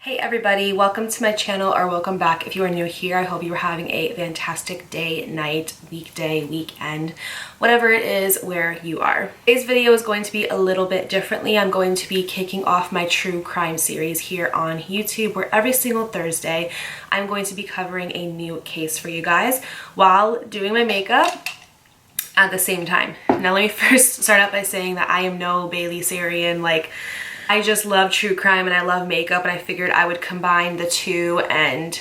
Hey everybody, welcome to my channel, or welcome back if you are new here. I hope you are having a fantastic day, night, weekday, weekend, whatever it is where you are. Today's video is going to be a little bit differently. I'm going to be kicking off my true crime series here on YouTube, where every single Thursday I'm going to be covering a new case for you guys while doing my makeup at the same time. Now let me first start out by saying that I am no Bailey Sarian. I just love true crime and I love makeup, and I figured I would combine the two and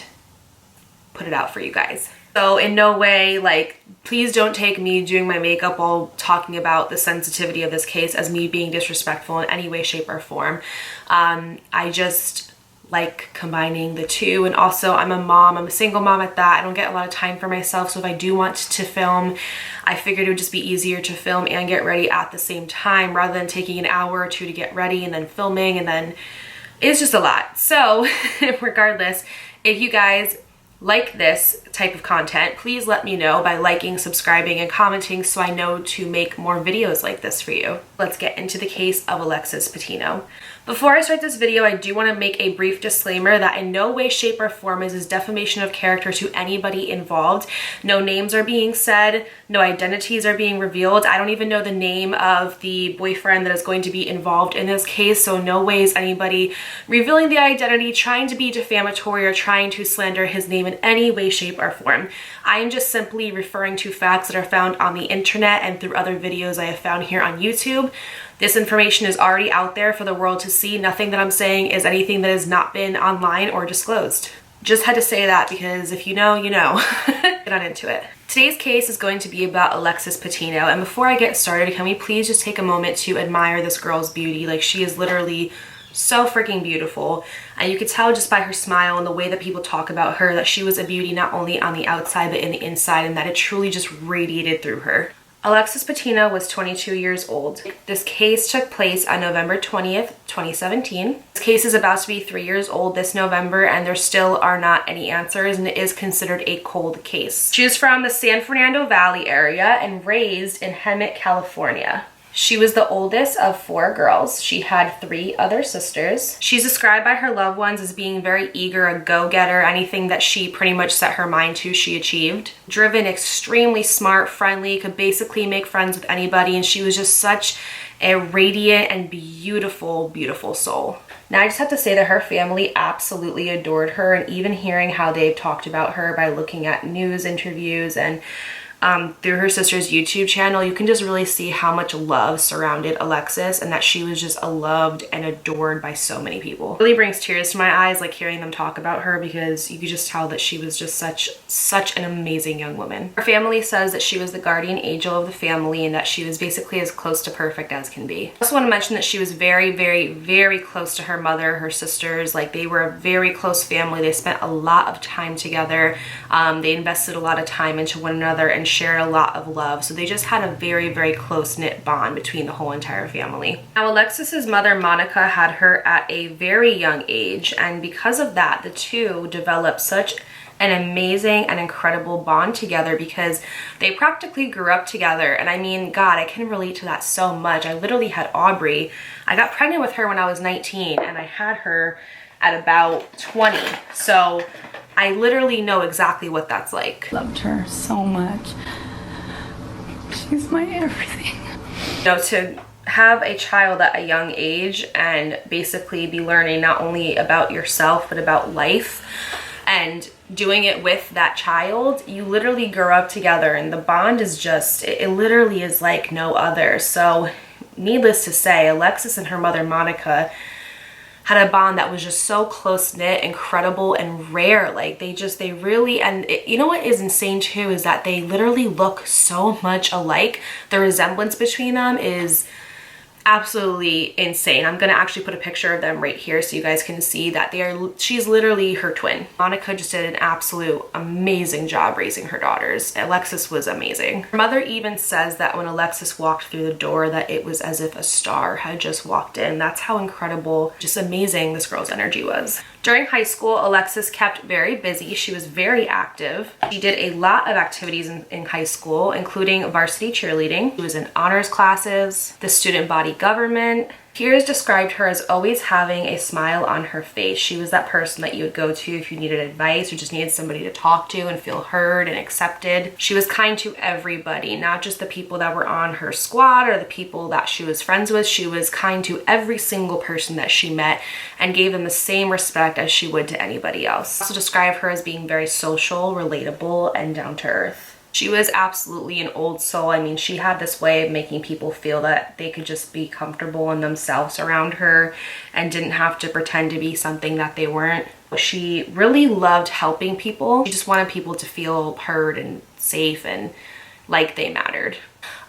put it out for you guys. So in no way, please don't take me doing my makeup while talking about the sensitivity of this case as me being disrespectful in any way, shape, or form. I just like combining the two, and also I'm a mom, I'm a single mom at that. I don't get a lot of time for myself, so if I do want to film, I figured it would just be easier to film and get ready at the same time rather than taking an hour or two to get ready and then filming, and then it's just a lot. So regardless, if you guys like this type of content, please let me know by liking, subscribing, and commenting so I know to make more videos like this for you. Let's get into the case of Alexis Patino. Before I start this video, I do want to make a brief disclaimer that in no way, shape, or form is this defamation of character to anybody involved. No names are being said, no identities are being revealed. I don't even know the name of the boyfriend that is going to be involved in this case, so no way is anybody revealing the identity, trying to be defamatory, or trying to slander his name in any way, shape, or form. I am just simply referring to facts that are found on the internet and through other videos I have found here on YouTube. This information is already out there for the world to see. Nothing that I'm saying is anything that has not been online or disclosed. Just had to say that because if you know, you know. Get on into it. Today's case is going to be about Alexis Patino, and before I get started, can we please just take a moment to admire this girl's beauty? She is literally so freaking beautiful, and you could tell just by her smile and the way that people talk about her that she was a beauty not only on the outside but in the inside, and that it truly just radiated through her. Alexis Patino was 22 years old. This case took place on November 20th, 2017. This case is about to be 3 years old this November, and there still are not any answers, and it is considered a cold case. She is from the San Fernando Valley area and raised in Hemet, California. She was the oldest of 4 girls. She had 3 other sisters. She's described by her loved ones as being very eager, a go-getter. Anything that she pretty much set her mind to, she achieved. Driven, extremely smart, friendly, could basically make friends with anybody, and she was just such a radiant and beautiful, beautiful soul. Now, I just have to say that her family absolutely adored her, and even hearing how they've talked about her by looking at news interviews and through her sister's YouTube channel, you can just really see how much love surrounded Alexis, and that she was just loved and adored by so many people. It really brings tears to my eyes, hearing them talk about her, because you could just tell that she was just such an amazing young woman. Her family says that she was the guardian angel of the family, and that she was basically as close to perfect as can be. I also want to mention that she was very, very, very close to her mother, her sisters. They were a very close family. They spent a lot of time together. They invested a lot of time into one another and shared a lot of love, so they just had a very, very close-knit bond between the whole entire family. Now, Alexis's mother Monica had her at a very young age, and because of that, the two developed such an amazing and incredible bond together, because they practically grew up together. And I mean, God, I can relate to that so much. I literally had Aubrey. I got pregnant with her when I was 19, and I had her at about 20. So I literally know exactly what that's like. Loved her so much. She's my everything. To have a child at a young age and basically be learning not only about yourself but about life, and doing it with that child, you literally grow up together, and the bond is just, it literally is like no other. So needless to say, Alexis and her mother Monica had a bond that was just so close-knit, incredible, and rare. They really, and you know what is insane too is that they literally look so much alike. The resemblance between them is absolutely insane. I'm gonna actually put a picture of them right here so you guys can see that she's literally her twin. Monica just did an absolute amazing job raising her daughters. Alexis was amazing. Her mother even says that when Alexis walked through the door that it was as if a star had just walked in. That's how incredible, just amazing this girl's energy was. During high school, Alexis kept very busy. She was very active. She did a lot of activities in high school, including varsity cheerleading. She was in honors classes, the student body government, Peers described her as always having a smile on her face. She was that person that you would go to if you needed advice or just needed somebody to talk to and feel heard and accepted. She was kind to everybody, not just the people that were on her squad or the people that she was friends with. She was kind to every single person that she met and gave them the same respect as she would to anybody else. Also described her as being very social, relatable, and down to earth. She was absolutely an old soul. I mean, she had this way of making people feel that they could just be comfortable in themselves around her and didn't have to pretend to be something that they weren't. She really loved helping people. She just wanted people to feel heard and safe and like they mattered.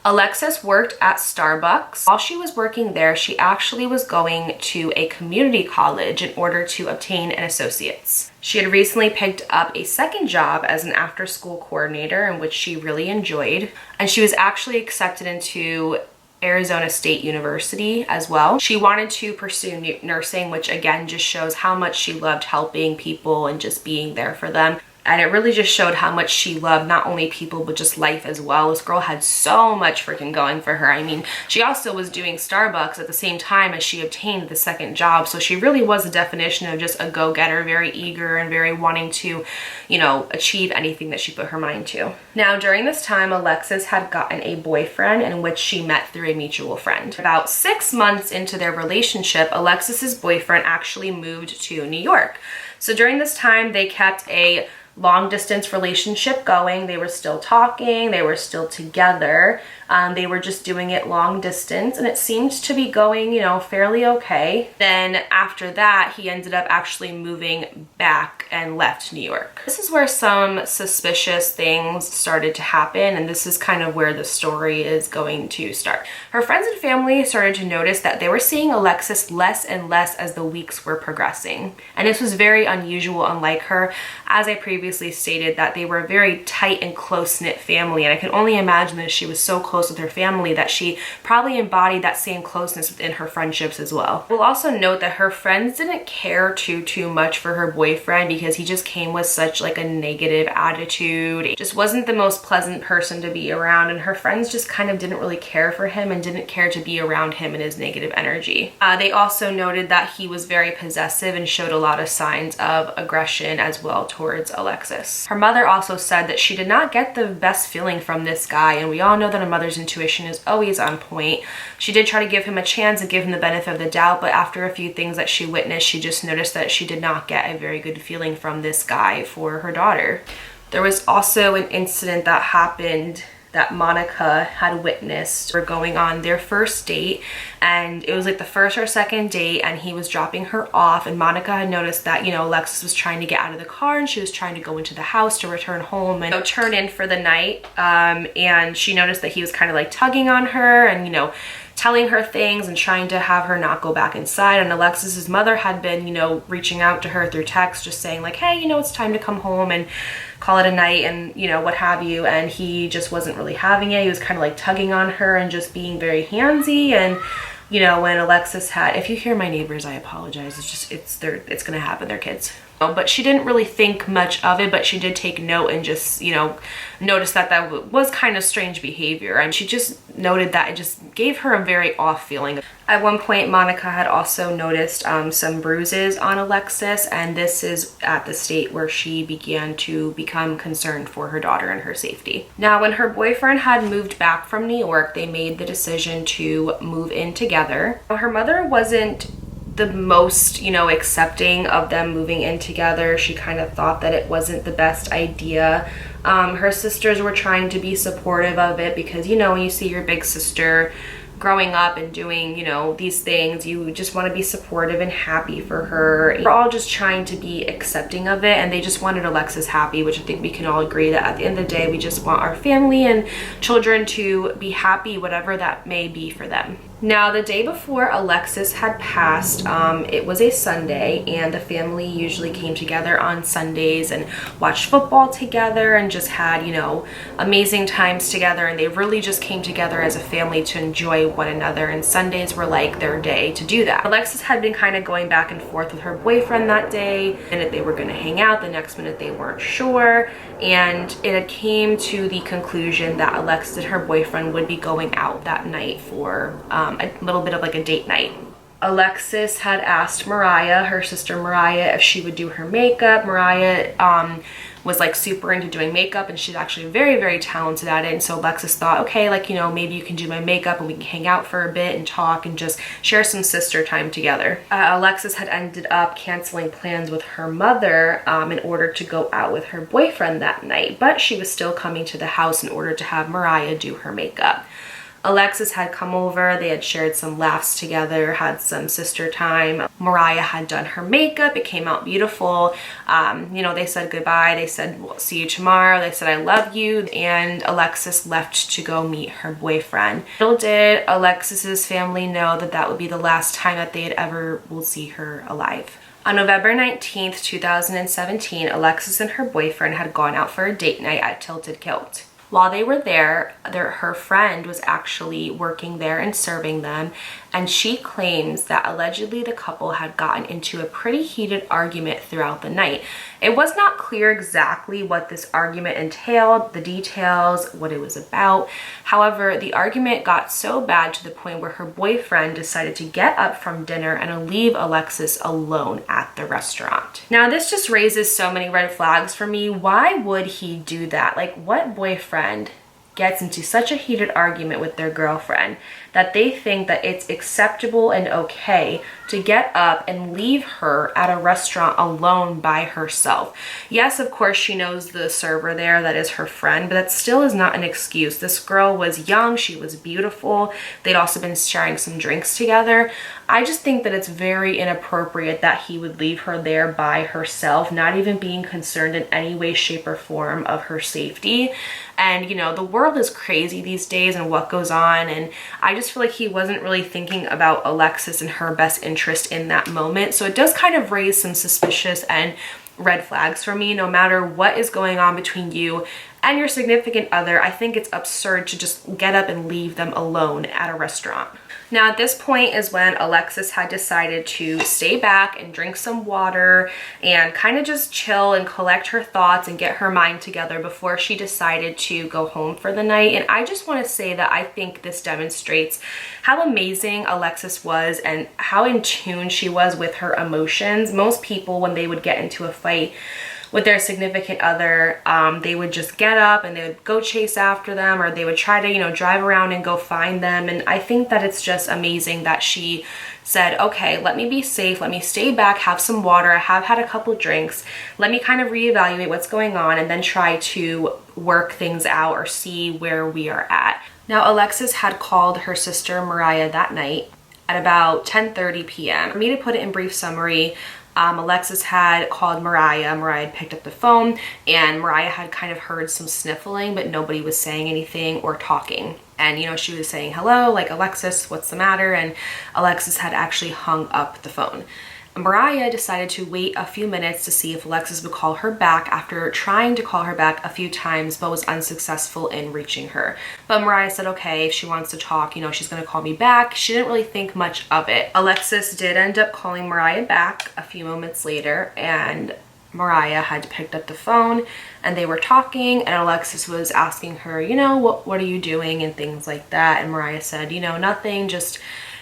Alexis worked at Starbucks. While she was working there, she actually was going to a community college in order to obtain an associate's. She had recently picked up a second job as an after-school coordinator, in which she really enjoyed, and she was actually accepted into Arizona State University as well. She wanted to pursue nursing, which again just shows how much she loved helping people and just being there for them. And it really just showed how much she loved not only people, but just life as well. This girl had so much freaking going for her. I mean, she also was doing Starbucks at the same time as she obtained the second job. So she really was the definition of just a go-getter, very eager and very wanting to, you know, achieve anything that she put her mind to. Now, during this time, Alexis had gotten a boyfriend in which she met through a mutual friend. About 6 months into their relationship, Alexis's boyfriend actually moved to New York. So during this time, they kept a long distance relationship going. They were still talking, they were still together. They were just doing it long distance and it seemed to be going, you know, fairly okay. Then after that, he ended up actually moving back and left New York. This is where some suspicious things started to happen, and this is kind of where the story is going to start. Her friends and family started to notice that they were seeing Alexis less and less as the weeks were progressing. And this was very unusual, unlike her. As I previously stated, that they were a very tight and close-knit family, and I can only imagine that she was so close with her family that she probably embodied that same closeness within her friendships as well. We'll also note that her friends didn't care too much for her boyfriend because he just came with such like a negative attitude. He just wasn't the most pleasant person to be around, and her friends just kind of didn't really care for him and didn't care to be around him and his negative energy. They also noted that he was very possessive and showed a lot of signs of aggression as well towards Alexis. Her mother also said that she did not get the best feeling from this guy, and we all know that a mother's intuition is always on point. She did try to give him a chance and give him the benefit of the doubt, but after a few things that she witnessed, she just noticed that she did not get a very good feeling from this guy for her daughter. There was also an incident that happened that Monica had witnessed. Were going on their first date, and it was like the first or second date, and he was dropping her off, and Monica had noticed that, you know, Alexis was trying to get out of the car and she was trying to go into the house to return home and, you know, turn in for the night, and she noticed that he was kind of like tugging on her and, you know, telling her things and trying to have her not go back inside. And Alexis's mother had been, you know, reaching out to her through text, just saying like, hey, you know, it's time to come home and call it a night and, you know, what have you. And he just wasn't really having it. He was kind of like tugging on her and just being very handsy. And, you know, when Alexis had, if you hear my neighbors, I apologize. It's just, it's gonna happen. They're kids. But she didn't really think much of it, but she did take note and just, you know, noticed that that was kind of strange behavior. And she just noted that it just gave her a very off feeling. At one point, Monica had also noticed some bruises on Alexis, and this is at the state where she began to become concerned for her daughter and her safety. Now, when her boyfriend had moved back from New York, they made the decision to move in together. Her mother wasn't the most, you know, accepting of them moving in together. She kind of thought that it wasn't the best idea. Her sisters were trying to be supportive of it because, you know, when you see your big sister growing up and doing, you know, these things, you just want to be supportive and happy for her. We're all just trying to be accepting of it, and they just wanted Alexis happy, which I think we can all agree that at the end of the day, we just want our family and children to be happy, whatever that may be for them. Now, the day before Alexis had passed, it was a Sunday, and the family usually came together on Sundays and watched football together and just had, you know, amazing times together, and they really just came together as a family to enjoy one another, and Sundays were like their day to do that. Alexis had been kind of going back and forth with her boyfriend that day, and if they were going to hang out, the next minute they weren't sure, and it came to the conclusion that Alexis and her boyfriend would be going out that night for a little bit of like a date night. Alexis had asked Mariah, her sister Mariah, if she would do her makeup. Mariah was like super into doing makeup, and she's actually very, very talented at it. And so Alexis thought, okay, like, you know, maybe you can do my makeup and we can hang out for a bit and talk and just share some sister time together. Alexis had ended up canceling plans with her mother in order to go out with her boyfriend that night, but she was still coming to the house in order to have Mariah do her makeup. Alexis had come over, they had shared some laughs together, had some sister time. Mariah had done her makeup, it came out beautiful. You know, they said goodbye, they said, we'll see you tomorrow, they said, I love you, and Alexis left to go meet her boyfriend. Little did Alexis's family know that that would be the last time that they had ever will see her alive. On November 19th, 2017, Alexis and her boyfriend had gone out for a date night at Tilted Kilt. While they were there, her friend was actually working there and serving them, and she claims that allegedly the couple had gotten into a pretty heated argument throughout the night. It was not clear exactly what this argument entailed, the details, what it was about. However, the argument got so bad to the point where her boyfriend decided to get up from dinner and leave Alexis alone at the restaurant. Now, this just raises so many red flags for me. Why would he do that? Like, what boyfriend gets into such a heated argument with their girlfriend that they think that it's acceptable and okay to get up and leave her at a restaurant alone by herself? Yes, of course, she knows the server there, that is her friend, but that still is not an excuse. This girl was young, she was beautiful, they'd also been sharing some drinks together. I just think that it's very inappropriate that he would leave her there by herself, not even being concerned in any way, shape, or form of her safety. And, you know, the world is crazy these days and what goes on, and I just feel like he wasn't really thinking about Alexis and her best interest in that moment. So it does kind of raise some suspicious and red flags for me. No matter what is going on between you and your significant other, I think it's absurd to just get up and leave them alone at a restaurant. Now, at this point is when Alexis had decided to stay back and drink some water and kind of just chill and collect her thoughts and get her mind together before she decided to go home for the night. And I just want to say that I think this demonstrates how amazing Alexis was and how in tune she was with her emotions. Most people, when they would get into a fight with their significant other, they would just get up and they would go chase after them, or they would try to, you know, drive around and go find them. And I think that it's just amazing that she said, okay, let me be safe, let me stay back, have some water, I have had a couple drinks, let me kind of reevaluate what's going on and then try to work things out or see where we are at. Now, Alexis had called her sister Mariah that night at about 10:30 p.m. For me to put it in brief summary, Alexis had called Mariah. Mariah had picked up the phone, and Mariah had kind of heard some sniffling, but nobody was saying anything or talking. And, you know, she was saying, hello, like, Alexis, what's the matter? And Alexis had actually hung up the phone. Mariah decided to wait a few minutes to see if Alexis would call her back after trying to call her back a few times but was unsuccessful in reaching her. But Mariah said, okay, if she wants to talk, you know, she's going to call me back. She didn't really think much of it. Alexis did end up calling Mariah back a few moments later, and Mariah had picked up the phone and they were talking, and Alexis was asking her, you know, what are you doing and things like that. And Mariah said, you know, nothing, just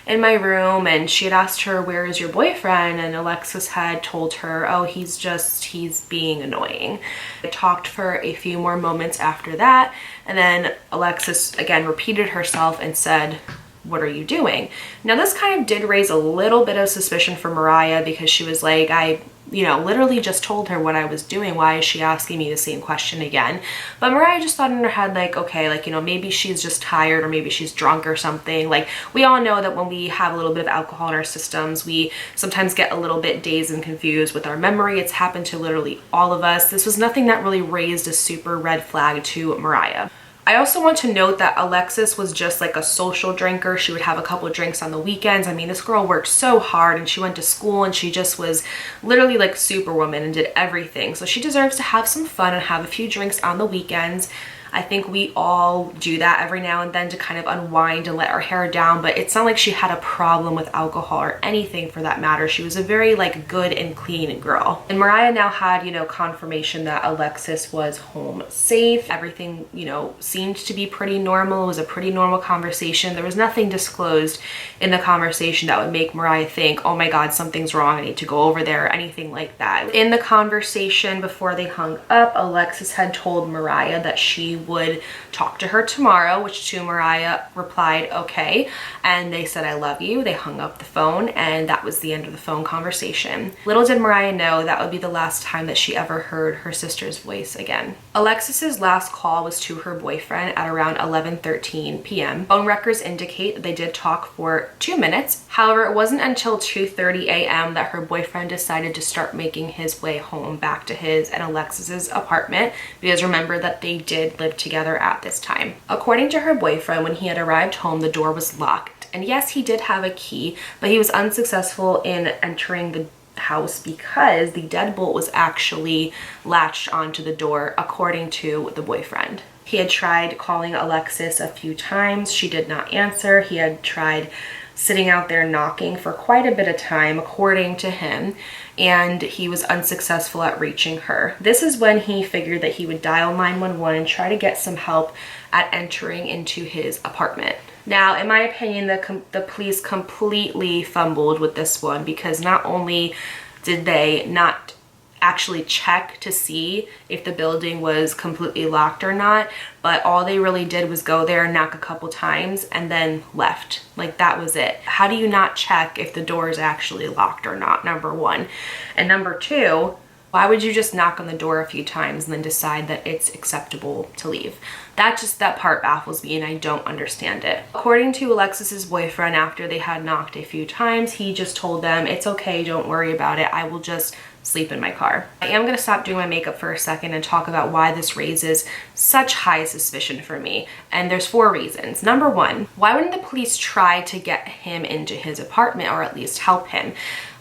in my room. And she had asked her, where is your boyfriend? And Alexis had told her, oh, he's being annoying. I talked for a few more moments after that, and then Alexis again repeated herself and said, what are you doing? Now, this kind of did raise a little bit of suspicion for Mariah, because she was like, I literally just told her what I was doing. Why is she asking me the same question again? But Mariah just thought in her head, like, okay, like, you know, maybe she's just tired, or maybe she's drunk or something. Like, we all know that when we have a little bit of alcohol in our systems, we sometimes get a little bit dazed and confused with our memory. It's happened to literally all of us. This was nothing that really raised a super red flag to Mariah. I also want to note that Alexis was just like a social drinker. She would have a couple of drinks on the weekends. I mean, this girl worked so hard, and she went to school, and she just was literally like superwoman and did everything. So she deserves to have some fun and have a few drinks on the weekends. I think we all do that every now and then to kind of unwind and let our hair down, but it's not like she had a problem with alcohol or anything for that matter. She was a very like good and clean girl. And Mariah now had, you know, confirmation that Alexis was home safe. Everything, you know, seemed to be pretty normal. It was a pretty normal conversation. There was nothing disclosed in the conversation that would make Mariah think, oh my God, something's wrong, I need to go over there, or anything like that. In the conversation before they hung up, Alexis had told Mariah that she would talk to her tomorrow, which to Mariah replied, okay. And they said, I love you. They hung up the phone, and that was the end of the phone conversation. Little did Mariah know that would be the last time that she ever heard her sister's voice again. Alexis's last call was to her boyfriend at around 11:13 p.m. Phone records indicate that they did talk for 2 minutes. However, it wasn't until 2:30 a.m. that her boyfriend decided to start making his way home back to his and Alexis's apartment, because remember that they did live together at this time. According to her boyfriend, when he had arrived home, the door was locked. And yes, he did have a key, but he was unsuccessful in entering the house because the deadbolt was actually latched onto the door, according to the boyfriend. He had tried calling Alexis a few times. She did not answer. He had tried sitting out there knocking for quite a bit of time, according to him, and he was unsuccessful at reaching her. This is when he figured that he would dial 911 and try to get some help at entering into his apartment. Now, in my opinion, the police completely fumbled with this one, because not only did they not actually check to see if the building was completely locked or not, but all they really did was go there and knock a couple times and then left. Like, that was it. How do you not check if the door is actually locked or not, number one? And number two, why would you just knock on the door a few times and then decide that it's acceptable to leave? That part baffles me, and I don't understand it. According to Alexis's boyfriend, after they had knocked a few times, he just told them, it's okay, don't worry about it, I will just sleep in my car. I am going to stop doing my makeup for a second and talk about why this raises such high suspicion for me. And there's 4 reasons. Number one, why wouldn't the police try to get him into his apartment, or at least help him?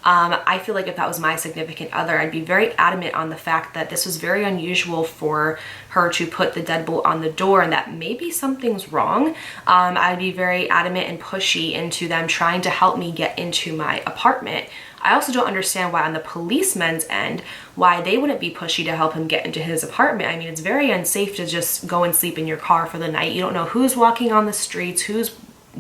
I feel like if that was my significant other, I'd be very adamant on the fact that this was very unusual for her to put the deadbolt on the door and that maybe something's wrong. I'd be very adamant and pushy into them trying to help me get into my apartment. I also don't understand why on the policeman's end, why they wouldn't be pushy to help him get into his apartment. I mean, it's very unsafe to just go and sleep in your car for the night. You don't know who's walking on the streets, who's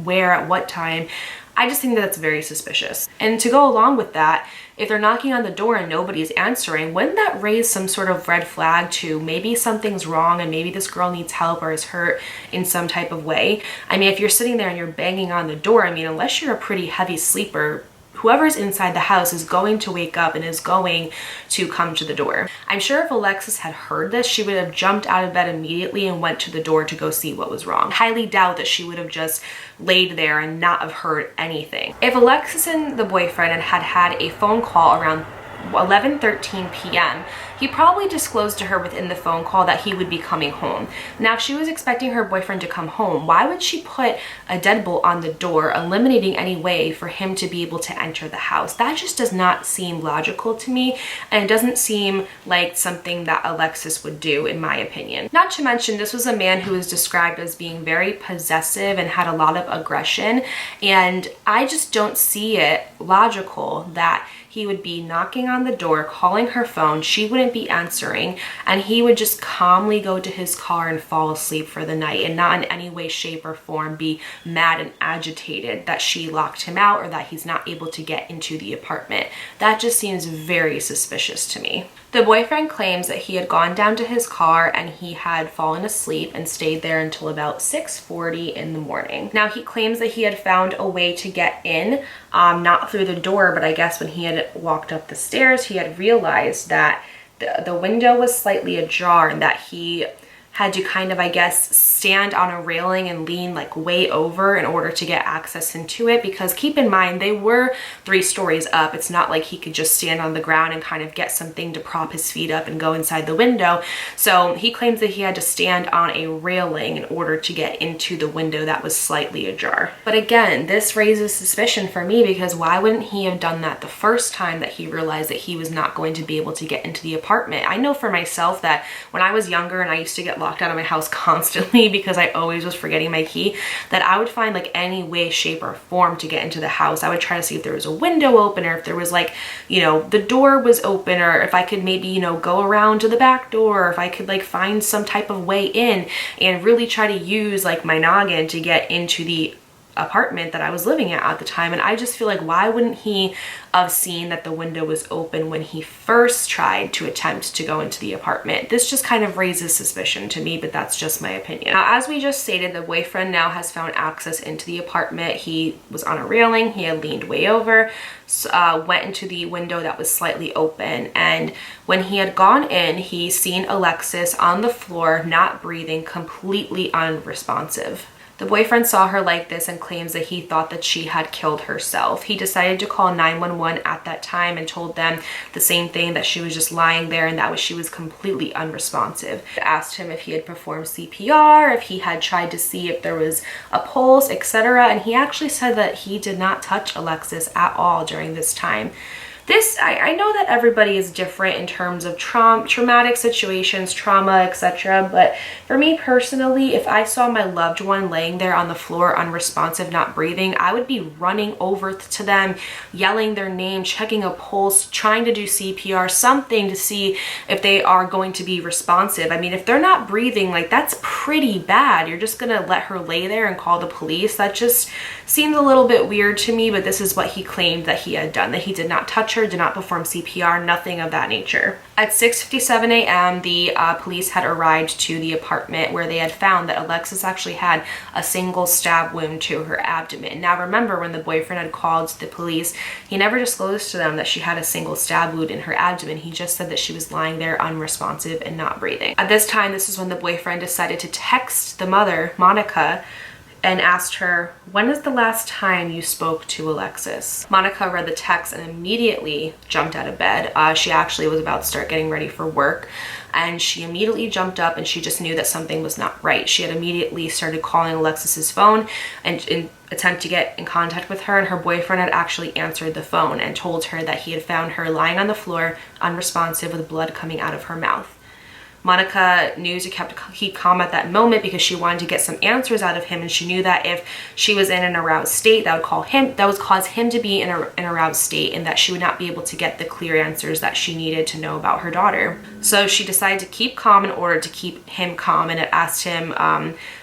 where at what time. I just think that that's very suspicious. And to go along with that, if they're knocking on the door and nobody's answering, wouldn't that raise some sort of red flag to maybe something's wrong and maybe this girl needs help or is hurt in some type of way? I mean, if you're sitting there and you're banging on the door, I mean, unless you're a pretty heavy sleeper, whoever's inside the house is going to wake up and is going to come to the door. I'm sure if Alexis had heard this, she would have jumped out of bed immediately and went to the door to go see what was wrong. Highly doubt that she would have just laid there and not have heard anything. If Alexis and the boyfriend had had a phone call around 11:13 p.m., he probably disclosed to her within the phone call that he would be coming home. Now, if she was expecting her boyfriend to come home, why would she put a deadbolt on the door, eliminating any way for him to be able to enter the house? That just does not seem logical to me, and it doesn't seem like something that Alexis would do, in my opinion. Not to mention, this was a man who was described as being very possessive and had a lot of aggression, and I just don't see it logical that he would be knocking on the door, calling her phone, she wouldn't be answering, and he would just calmly go to his car and fall asleep for the night and not in any way, shape, or form be mad and agitated that she locked him out or that he's not able to get into the apartment. That just seems very suspicious to me. The boyfriend claims that he had gone down to his car and he had fallen asleep and stayed there until about 6:40 in the morning. Now, he claims that he had found a way to get in, not through the door, but I guess when he had walked up the stairs, he had realized that the window was slightly ajar and that he had to kind of, I guess, stand on a railing and lean like way over in order to get access into it, because keep in mind, they were 3 stories up. It's not like he could just stand on the ground and kind of get something to prop his feet up and go inside the window. So he claims that he had to stand on a railing in order to get into the window that was slightly ajar. But again, this raises suspicion for me, because why wouldn't he have done that the first time that he realized that he was not going to be able to get into the apartment? I know for myself that when I was younger and I used to get locked out of my house constantly because I always was forgetting my key, that I would find like any way, shape, or form to get into the house. I would try to see if there was a window open, or if there was like, you know, the door was open, or if I could maybe, you know, go around to the back door, or if I could like find some type of way in, and really try to use like my noggin to get into the apartment that I was living at the time. And I just feel like, why wouldn't he have seen that the window was open when he first tried to attempt to go into the apartment? This just kind of raises suspicion to me, but that's just my opinion. Now, as we just stated, the boyfriend now has found access into the apartment. He was on a railing, he had leaned way over, went into the window that was slightly open, and when he had gone in, he seen Alexis on the floor, not breathing, completely unresponsive. The boyfriend saw her like this and claims that he thought that she had killed herself. He decided to call 911 at that time and told them the same thing, that she was just lying there and that she was completely unresponsive. I asked him if he had performed CPR, if he had tried to see if there was a pulse, etc. And he actually said that he did not touch Alexis at all during this time. I know that everybody is different in terms of traumatic situations, trauma, etc. But for me personally, if I saw my loved one laying there on the floor, unresponsive, not breathing, I would be running over to them, yelling their name, checking a pulse, trying to do CPR, something to see if they are going to be responsive. I mean, if they're not breathing, like, that's pretty bad. You're just gonna let her lay there and call the police? That just seems a little bit weird to me, but this is what he claimed that he had done, that he did not touch her, did not perform CPR, nothing of that nature. At 6:57 a.m., the police had arrived to the apartment where they had found that Alexis actually had a single stab wound to her abdomen. Now remember, when the boyfriend had called the police, he never disclosed to them that she had a single stab wound in her abdomen. He just said that she was lying there unresponsive and not breathing. At this time, this is when the boyfriend decided to text the mother, Monica, and asked her, "When is the last time you spoke to Alexis?" Monica read the text and immediately jumped out of bed. She actually was about to start getting ready for work, and she immediately jumped up, and she just knew that something was not right. She had immediately started calling Alexis's phone and in attempt to get in contact with her, and her boyfriend had actually answered the phone and told her that he had found her lying on the floor, unresponsive, with blood coming out of her mouth. Monica knew to keep calm at that moment because she wanted to get some answers out of him, and she knew that if she was in an aroused state, that would cause him to be in an aroused state, and that she would not be able to get the clear answers that she needed to know about her daughter. So she decided to keep calm in order to keep him calm, and it asked him,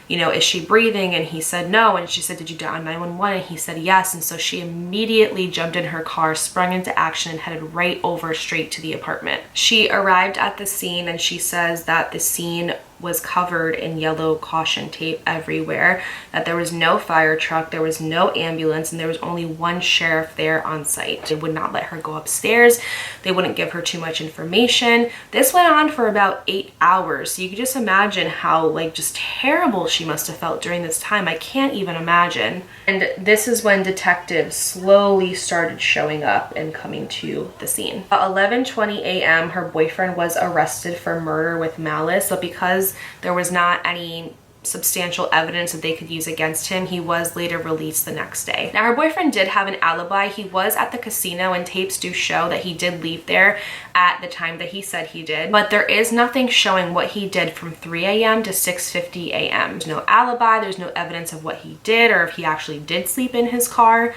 you know, is she breathing? And he said no. And she said, did you dial 911? And he said yes. And so she immediately jumped in her car, sprung into action, and headed right over straight to the apartment. She arrived at the scene, and she says that the scene was covered in yellow caution tape everywhere, that there was no fire truck, there was no ambulance, and there was only one sheriff there on site. They would not let her go upstairs. They wouldn't give her too much information. This went on for about 8 hours. So you can just imagine how, like, just terrible she must have felt during this time. I can't even imagine. And this is when detectives slowly started showing up and coming to the scene. At 11:20 a.m., her boyfriend was arrested for murder with malice, but because there was not any substantial evidence that they could use against him, he was later released the next day. Now, her boyfriend did have an alibi. He was at the casino, and tapes do show that he did leave there at the time that he said he did, but there is nothing showing what he did from 3 a.m. to 6:50 a.m. There's no alibi, there's no evidence of what he did, or if he actually did sleep in his car.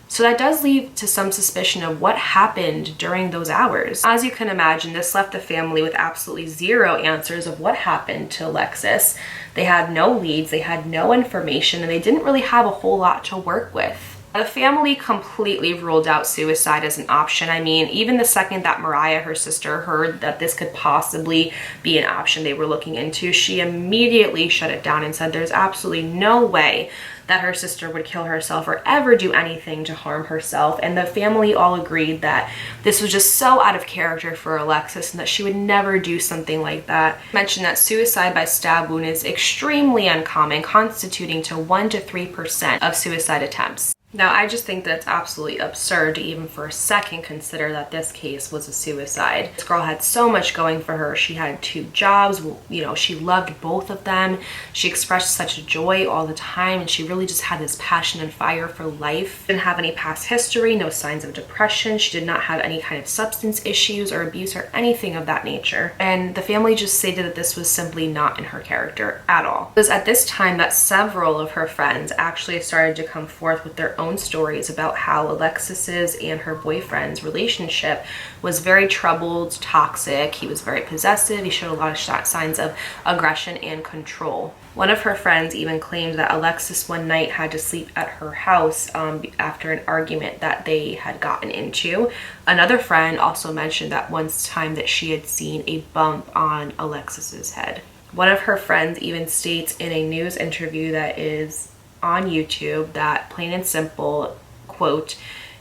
So that does lead to some suspicion of what happened during those hours. As you can imagine, this left the family with absolutely zero answers of what happened to Alexis. They had no leads, they had no information, and they didn't really have a whole lot to work with. The family completely ruled out suicide as an option. I mean, even the second that Mariah, her sister, heard that this could possibly be an option they were looking into, she immediately shut it down and said there's absolutely no way that her sister would kill herself or ever do anything to harm herself. And the family all agreed that this was just so out of character for Alexis and that she would never do something like that. I mentioned that suicide by stab wound is extremely uncommon, constituting to 1 to 3% of suicide attempts. Now, I just think that it's absolutely absurd to even for a second consider that this case was a suicide. This girl had so much going for her. She had 2 jobs, you know, she loved both of them. She expressed such joy all the time, and she really just had this passion and fire for life. Didn't have any past history, no signs of depression. She did not have any kind of substance issues or abuse or anything of that nature. And the family just stated that this was simply not in her character at all. It was at this time that several of her friends actually started to come forth with their own stories about how Alexis's and her boyfriend's relationship was very troubled, toxic. He was very possessive. He showed a lot of signs of aggression and control. One of her friends even claimed that Alexis one night had to sleep at her house after an argument that they had gotten into. Another friend also mentioned that one time that she had seen a bump on Alexis's head. One of her friends even states in a news interview that is on YouTube that, plain and simple, quote,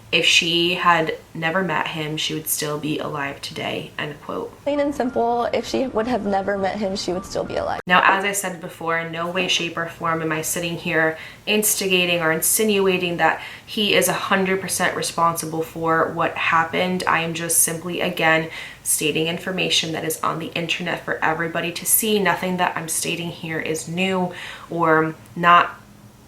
"If she had never met him, she would still be alive today," end quote. Plain and simple, if she would have never met him, she would still be alive. Now, as I said before, in no way, shape, or form am I sitting here instigating or insinuating that he is 100% responsible for what happened. I am just simply, again, stating information that is on the internet for everybody to see. Nothing that I'm stating here is new or not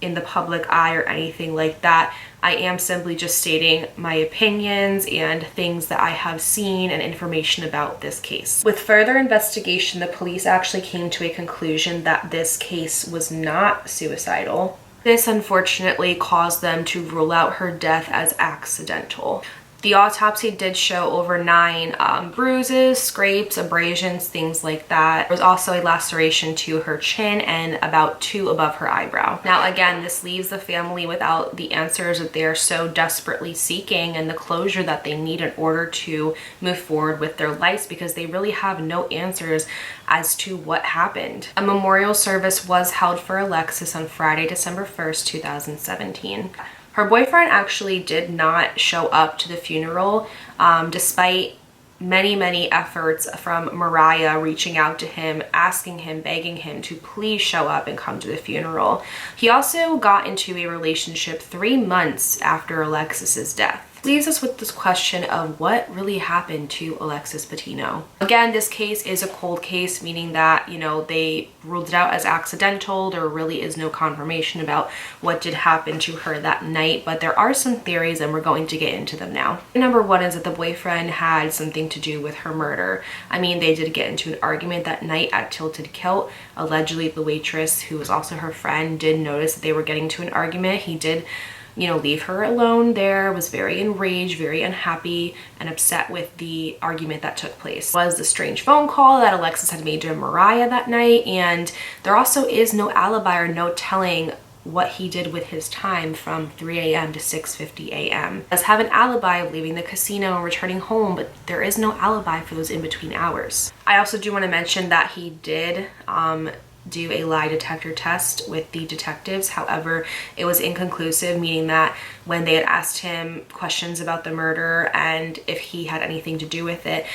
in the public eye or anything like that. I am simply just stating my opinions and things that I have seen and information about this case. With further investigation, the police actually came to a conclusion that this case was not suicidal. This unfortunately caused them to rule out her death as accidental. The autopsy did show over 9 bruises, scrapes, abrasions, things like that. There was also a laceration to her chin and about 2 above her eyebrow. Now, again, this leaves the family without the answers that they are so desperately seeking and the closure that they need in order to move forward with their lives, because they really have no answers as to what happened. A memorial service was held for Alexis on Friday, December 1st, 2017. Her boyfriend actually did not show up to the funeral, despite many efforts from Mariah reaching out to him, asking him, begging him to please show up and come to the funeral. He also got into a relationship 3 months after Alexis's death. Leaves us with this question of what really happened to Alexis Patino. Again, this case is a cold case, meaning that, you know, they ruled it out as accidental. There really is no confirmation about what did happen to her that night, but there are some theories and we're going to get into them now. Number 1 is that the boyfriend had something to do with her murder. I mean, they did get into an argument that night at Tilted Kilt. Allegedly, the waitress, who was also her friend, did notice that they were getting into an argument. He did, you know, leave her alone there, was very enraged, very unhappy, and upset with the argument that took place. It was the strange phone call that Alexis had made to Mariah that night, and there also is no alibi or no telling what he did with his time from 3 a.m. to 6:50 a.m. He does have an alibi of leaving the casino and returning home, but there is no alibi for those in-between hours. I also do want to mention that he did do a lie detector test with the detectives. However, it was inconclusive, meaning that when they had asked him questions about the murder and if he had anything to do with it,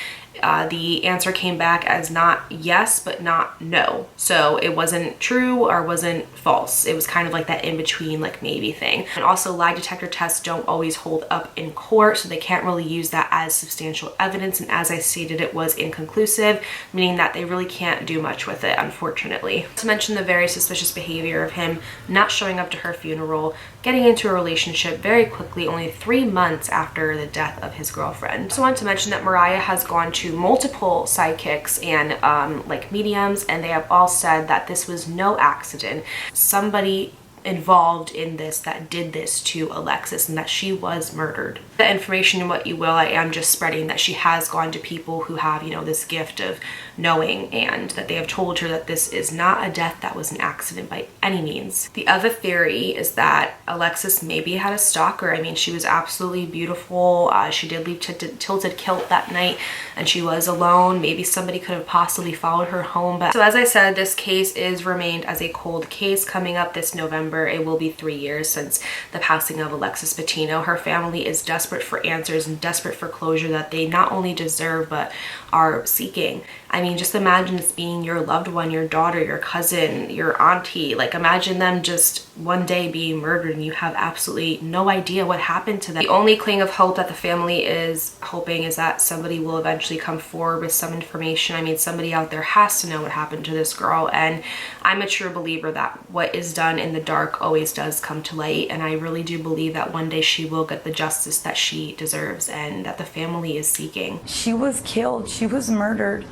the answer came back as not yes, but not no. So it wasn't true or wasn't false. It was kind of like that in-between, like maybe thing. And also, lie detector tests don't always hold up in court, so they can't really use that as substantial evidence. And as I stated, it was inconclusive, meaning that they really can't do much with it, unfortunately. To mention the very suspicious behavior of him not showing up to her funeral, getting into a relationship very quickly, only 3 months after the death of his girlfriend. I also want to mention that Mariah has gone to multiple sidekicks and like mediums, and they have all said that this was no accident. Somebody involved in this that did this to Alexis and that she was murdered. The information, what you will, I am just spreading that she has gone to people who have, you know, this gift of knowing, and that they have told her that this is not a death that was an accident by any means. The other theory is that Alexis maybe had a stalker. I mean, she was absolutely beautiful. She did leave Tilted Kilt that night and she was alone. Maybe somebody could have possibly followed her home. But so as I said, this case is remained as a cold case. Coming up this November, September, it will be 3 years since the passing of Alexis Patino. Her family is desperate for answers and desperate for closure that they not only deserve but are seeking. I mean, just imagine this being your loved one, your daughter, your cousin, your auntie. Like, imagine them just one day being murdered and you have absolutely no idea what happened to them. The only cling of hope that the family is hoping is that somebody will eventually come forward with some information. I mean, somebody out there has to know what happened to this girl, and I'm a true believer that what is done in the dark always does come to light, and I really do believe that one day she will get the justice that she deserves and that the family is seeking. She was killed. She was murdered.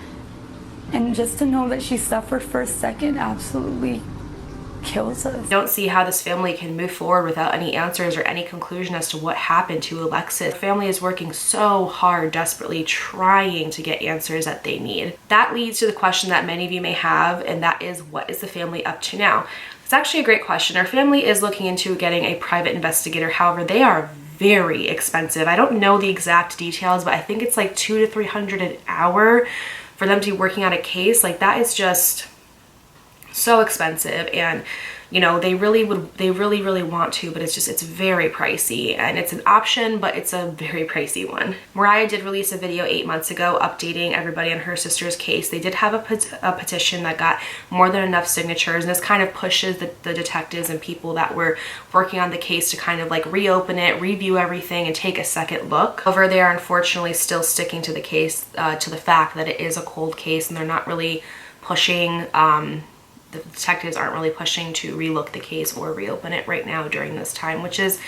And just to know that she suffered for a second absolutely kills us. I don't see how this family can move forward without any answers or any conclusion as to what happened to Alexis. The family is working so hard, desperately trying to get answers that they need. That leads to the question that many of you may have, and that is, what is the family up to now? It's actually a great question. Our family is looking into getting a private investigator. However, they are very expensive. I don't know the exact details, but I think it's like $200 to $300 an hour for them to be working on a case. Like, that is just so expensive, and you know, they really want to, but it's very pricey, and it's an option, but it's a very pricey one. Mariah did release a video 8 months ago updating everybody on her sister's case. They did have a petition that got more than enough signatures, and this kind of pushes the detectives and people that were working on the case to kind of like reopen it, review everything, and take a second look. However, they are unfortunately still sticking to the case, to the fact that it is a cold case, and they're not really pushing, the detectives aren't really pushing to relook the case or reopen it right now during this time, which is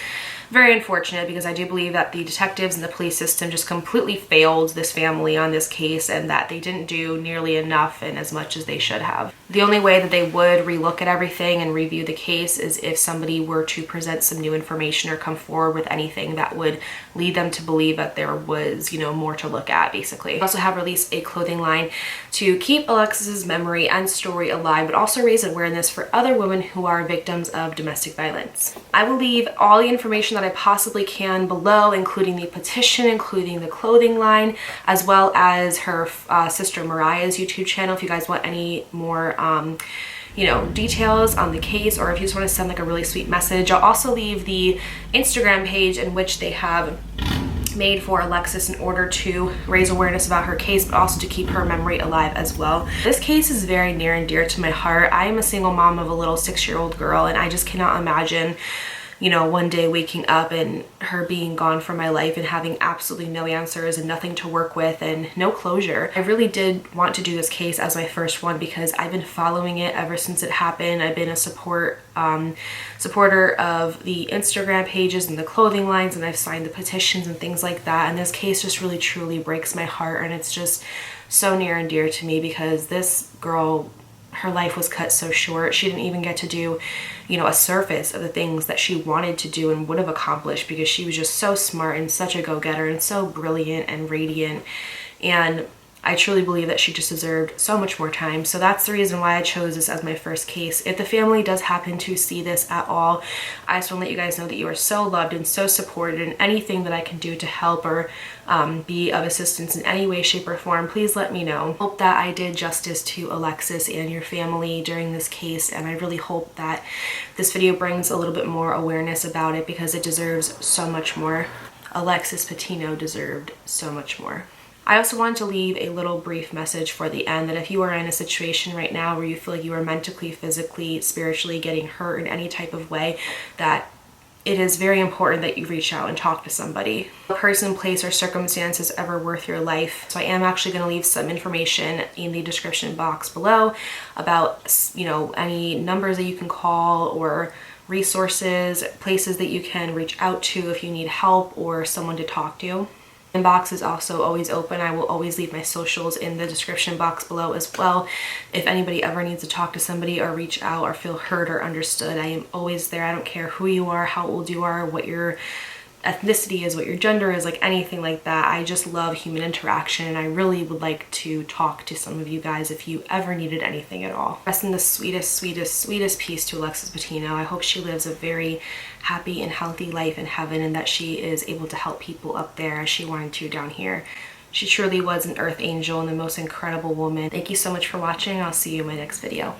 very unfortunate, because I do believe that the detectives and the police system just completely failed this family on this case, and that they didn't do nearly enough and as much as they should have. The only way that they would relook at everything and review the case is if somebody were to present some new information or come forward with anything that would lead them to believe that there was, you know, more to look at, basically. We also have released a clothing line to keep Alexis's memory and story alive, but also raise awareness for other women who are victims of domestic violence. I will leave all the information that I possibly can below, including the petition, including the clothing line, as well as her sister Mariah's YouTube channel if you guys want any more you know, details on the case, or if you just want to send like a really sweet message. I'll also leave the Instagram page in which they have made for Alexis in order to raise awareness about her case, but also to keep her memory alive as well. This case is very near and dear to my heart. I am a single mom of a little 6-year-old girl, and I just cannot imagine, you know, one day waking up and her being gone from my life and having absolutely no answers and nothing to work with and no closure. I really did want to do this case as my first one because I've been following it ever since it happened. I've been a supporter of the Instagram pages and the clothing lines, and I've signed the petitions and things like that. And this case just really truly breaks my heart, and it's just so near and dear to me because this girl, her life was cut so short. She didn't even get to do, you know, a surface of the things that she wanted to do and would have accomplished, because she was just so smart and such a go-getter and so brilliant and radiant. And I truly believe that she just deserved so much more time. So that's the reason why I chose this as my first case. If the family does happen to see this at all, I just want to let you guys know that you are so loved and so supported, and anything that I can do to help or be of assistance in any way, shape, or form, please let me know. Hope that I did justice to Alexis and your family during this case, and I really hope that this video brings a little bit more awareness about it, because it deserves so much more. Alexis Patino deserved so much more. I also wanted to leave a little brief message for the end, that if you are in a situation right now where you feel like you are mentally, physically, spiritually getting hurt in any type of way, that it is very important that you reach out and talk to somebody. No person, place, or circumstance is ever worth your life. So I am actually going to leave some information in the description box below about, you know, any numbers that you can call or resources, places that you can reach out to if you need help or someone to talk to. Inbox is also always open. I will always leave my socials in the description box below as well. If anybody ever needs to talk to somebody or reach out or feel heard or understood, I am always there. I don't care who you are, how old you are, what your ethnicity is, what your gender is, like anything like that. I just love human interaction, and I really would like to talk to some of you guys if you ever needed anything at all. Rest in the sweetest, sweetest, sweetest peace to Alexis Patino. I hope she lives a very happy and healthy life in heaven, and that she is able to help people up there as she wanted to down here. She truly was an earth angel and the most incredible woman. Thank you so much for watching. I'll see you in my next video.